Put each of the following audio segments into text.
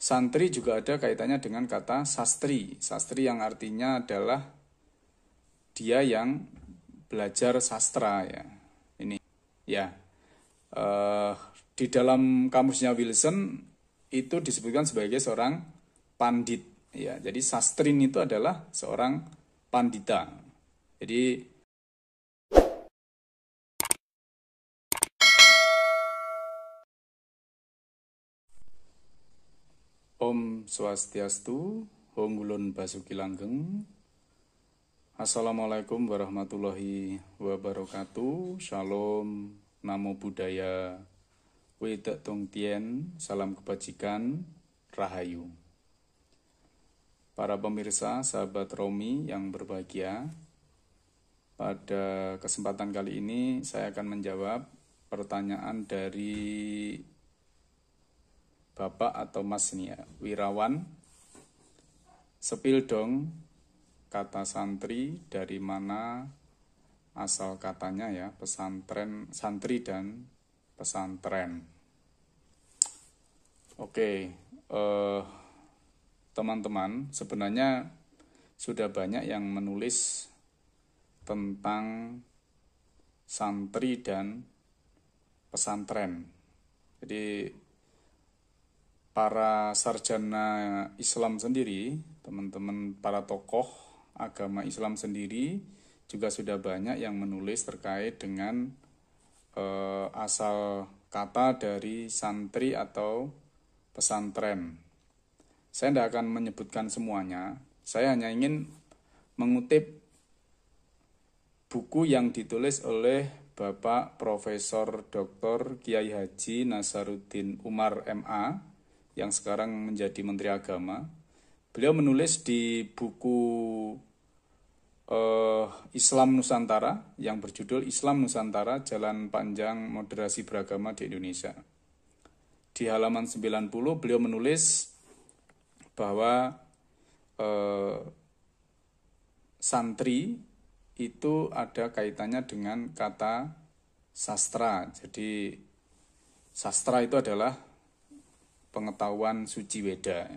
Santri juga ada kaitannya dengan kata sastri. Sastri yang artinya adalah dia yang belajar sastra ya. Ini ya. eh, di dalam kamusnya Wilson itu disebutkan sebagai seorang pandit ya. Jadi sastrin itu adalah seorang pandita. Jadi Om Swastiastu, Honggulun Basuki Langgeng. Assalamualaikum warahmatullahi wabarakatuh. Shalom, Namo Buddhaya, Weda Tong Tien, salam kebajikan, Rahayu. Para pemirsa, sahabat Romi yang berbahagia, pada kesempatan kali ini saya akan menjawab pertanyaan dari Bapak atau Mas nih ya, Wirawan. Sepil dong kata santri, dari mana asal katanya ya, pesantren, santri dan pesantren. Oke, teman-teman, sebenarnya sudah banyak yang menulis tentang santri dan pesantren. Jadi para sarjana Islam sendiri, teman-teman para tokoh agama Islam sendiri juga sudah banyak yang menulis terkait dengan asal kata dari santri atau pesantren. Saya tidak akan menyebutkan semuanya, saya hanya ingin mengutip buku yang ditulis oleh Bapak Profesor Dr. Kiai Haji Nasaruddin Umar MA yang sekarang menjadi Menteri Agama. Beliau menulis di buku Islam Nusantara yang berjudul Islam Nusantara, Jalan Panjang Moderasi Beragama di Indonesia. Di halaman 90 beliau menulis bahwa santri itu ada kaitannya dengan kata sastra. Jadi sastra itu adalah pengetahuan suci Weda.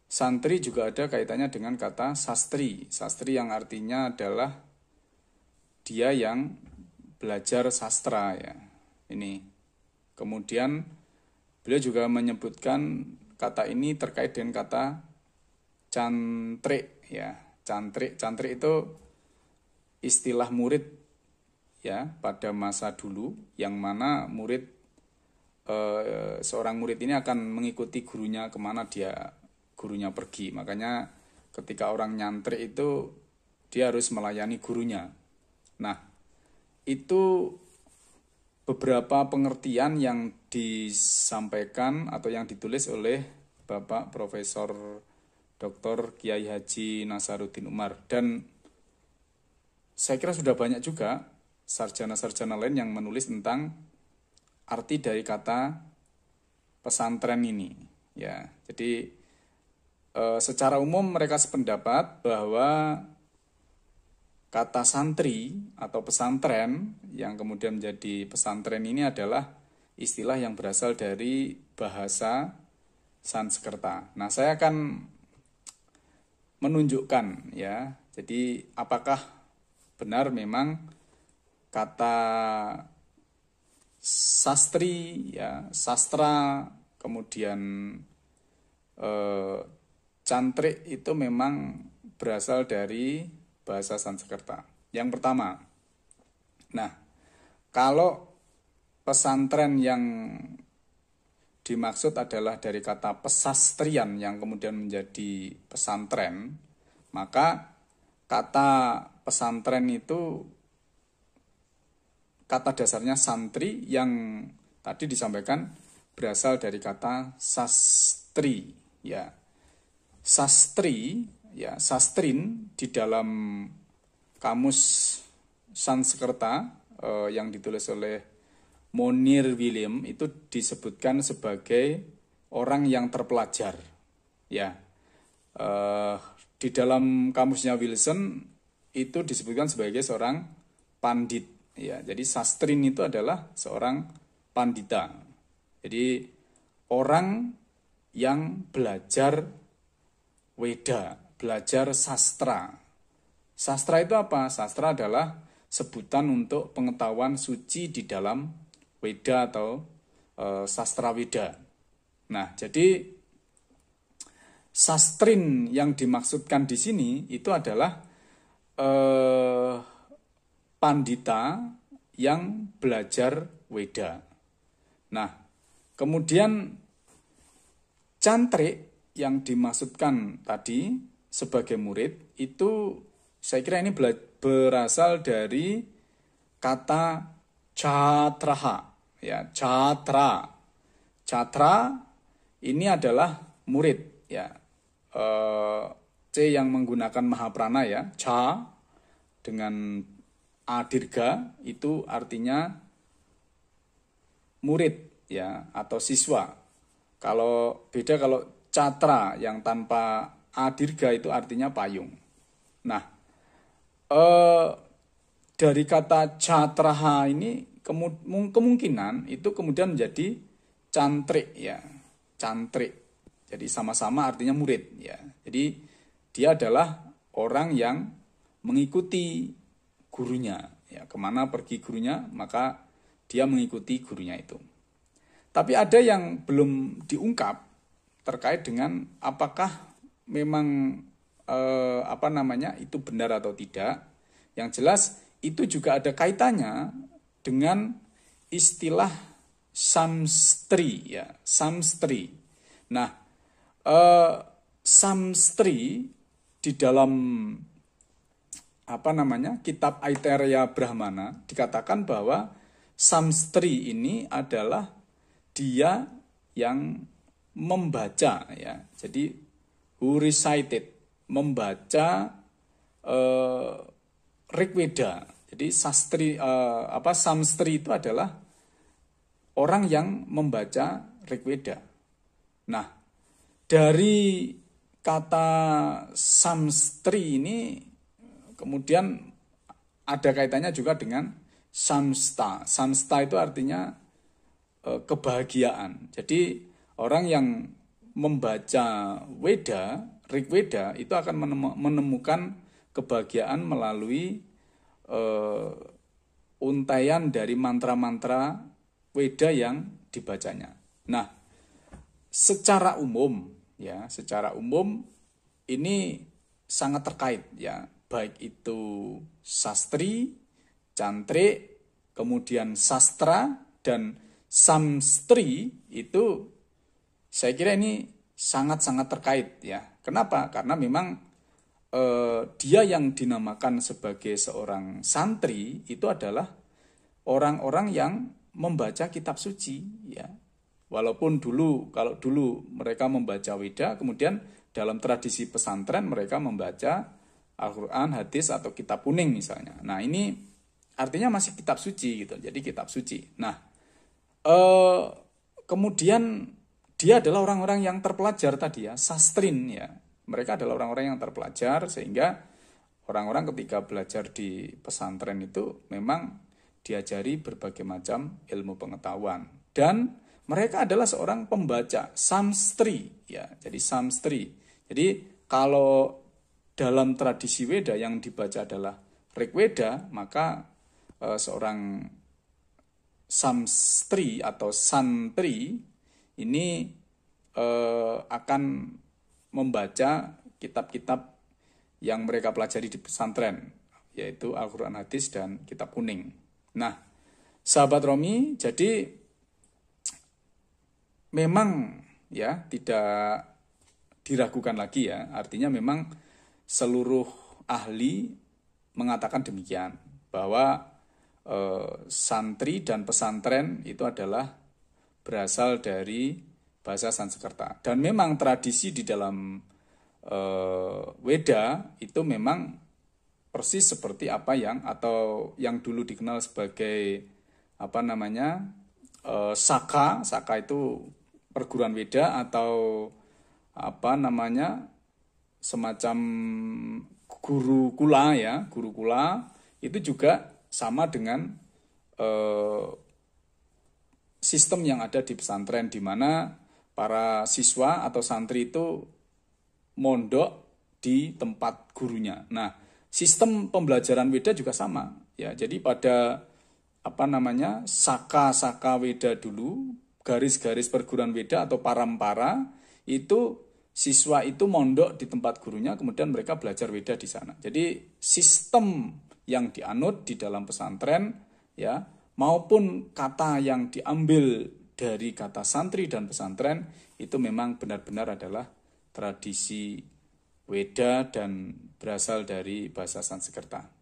Santri juga ada kaitannya dengan kata sastri. Sastri yang artinya adalah dia yang belajar sastra ya. Ini. Kemudian beliau juga menyebutkan kata ini terkait dengan kata cantrik ya. Cantrik itu istilah murid ya pada masa dulu, yang mana seorang murid ini akan mengikuti gurunya kemana gurunya pergi. Makanya ketika orang nyantrik itu dia harus melayani gurunya. Nah, itu beberapa pengertian yang disampaikan atau yang ditulis oleh Bapak Profesor Dr. Kiai Haji Nasaruddin Umar. Dan saya kira sudah banyak juga sarjana-sarjana lain yang menulis tentang arti dari kata pesantren ini ya. Jadi secara umum mereka sependapat bahwa kata santri atau pesantren yang kemudian menjadi pesantren ini adalah istilah yang berasal dari bahasa Sanskerta. Nah, saya akan menunjukkan ya. Jadi apakah benar memang kata sastri ya, sastra, kemudian cantrik itu memang berasal dari bahasa Sanskerta. Yang pertama, nah kalau pesantren yang dimaksud adalah dari kata pesastrian yang kemudian menjadi pesantren, maka kata pesantren itu kata dasarnya santri yang tadi disampaikan berasal dari kata sastri ya. Sastri ya, sastrin di dalam kamus Sanskerta yang ditulis oleh Monir William itu disebutkan sebagai orang yang terpelajar ya. Di dalam kamusnya Wilson itu disebutkan sebagai seorang pandit ya. Jadi sastrin itu adalah seorang pandita. Jadi orang yang belajar Weda, belajar sastra. Sastra itu apa? Sastra adalah sebutan untuk pengetahuan suci di dalam Weda atau sastra Weda. Nah, jadi sastrin yang dimaksudkan di sini itu adalah pandita yang belajar Weda. Nah, kemudian cantrik yang dimaksudkan tadi sebagai murid itu saya kira ini berasal dari kata catraha, ya, catra. Catra ini adalah murid, ya. C yang menggunakan mahaprana, ya, ca dengan a dirga itu artinya murid, ya, atau siswa. Kalau beda kalau catra yang tanpa a dirga itu artinya payung. Nah, dari kata catraha ini kemungkinan itu kemudian menjadi cantrik, ya, cantrik. Jadi sama-sama artinya murid, ya. Jadi dia adalah orang yang mengikuti gurunya, ya. Kemana pergi gurunya maka dia mengikuti gurunya itu. Tapi ada yang belum diungkap terkait dengan apakah memang itu benar atau tidak. Yang jelas itu juga ada kaitannya dengan istilah samstri, ya, samstri. Nah, samstri di dalam kitab Aitareya Brahmana dikatakan bahwa samstri ini adalah dia yang membaca, ya. Jadi who recited, membaca Rigveda. Jadi samstri itu adalah orang yang membaca Rigveda. Nah, dari kata samstri ini kemudian ada kaitannya juga dengan samsta. Samsta itu artinya kebahagiaan. Jadi orang yang membaca Weda, Rigveda itu akan menemukan kebahagiaan melalui untaian dari mantra-mantra Weda yang dibacanya. Nah, secara umum ini sangat terkait, ya, baik itu sastri, cantrik, kemudian sastra dan samstri itu saya kira ini sangat-sangat terkait, ya. Kenapa? Karena memang dia yang dinamakan sebagai seorang santri itu adalah orang-orang yang membaca kitab suci, ya. Walaupun kalau dulu mereka membaca Weda, kemudian dalam tradisi pesantren mereka membaca Al-Quran, hadis atau kitab kuning misalnya. Nah, ini artinya masih kitab suci gitu. Jadi kitab suci. Nah, kemudian dia adalah orang-orang yang terpelajar tadi, ya, sastrin, ya. Mereka adalah orang-orang yang terpelajar sehingga orang-orang ketika belajar di pesantren itu memang diajari berbagai macam ilmu pengetahuan dan mereka adalah seorang pembaca samstri, ya. Jadi samstri. Jadi kalau dalam tradisi Weda yang dibaca adalah Rigveda, maka seorang samstri atau santri ini akan membaca kitab-kitab yang mereka pelajari di pesantren, yaitu Al-Quran, hadis dan kitab kuning. Nah, sahabat Romi, jadi memang, ya, tidak diragukan lagi, ya. Artinya memang seluruh ahli mengatakan demikian bahwa santri dan pesantren itu adalah berasal dari bahasa Sanskerta. Dan memang tradisi di dalam Weda itu memang persis seperti apa yang dulu dikenal sebagai Saka. Saka itu perguruan Weda atau semacam guru kula, ya. Guru kula itu juga sama dengan sistem yang ada di pesantren, di mana para siswa atau santri itu mondok di tempat gurunya. Nah, sistem pembelajaran Weda juga sama ya. Jadi pada saka Weda dulu, garis-garis perguruan Weda atau parampara itu siswa itu mondok di tempat gurunya, kemudian mereka belajar Weda di sana. Jadi sistem yang dianut di dalam pesantren ya, maupun kata yang diambil dari kata santri dan pesantren itu memang benar-benar adalah tradisi Weda dan berasal dari bahasa Sanskerta.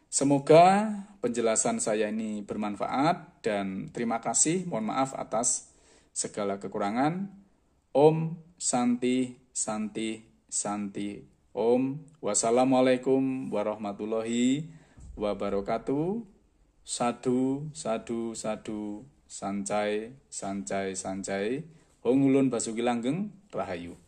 Semoga penjelasan saya ini bermanfaat dan terima kasih. Mohon maaf atas segala kekurangan. Om Santi Santi Santi Om. Wassalamualaikum warahmatullahi wabarakatuh. Sadu sadu sadu sancai sancai sancai. Hong ulun basuki langgeng rahayu.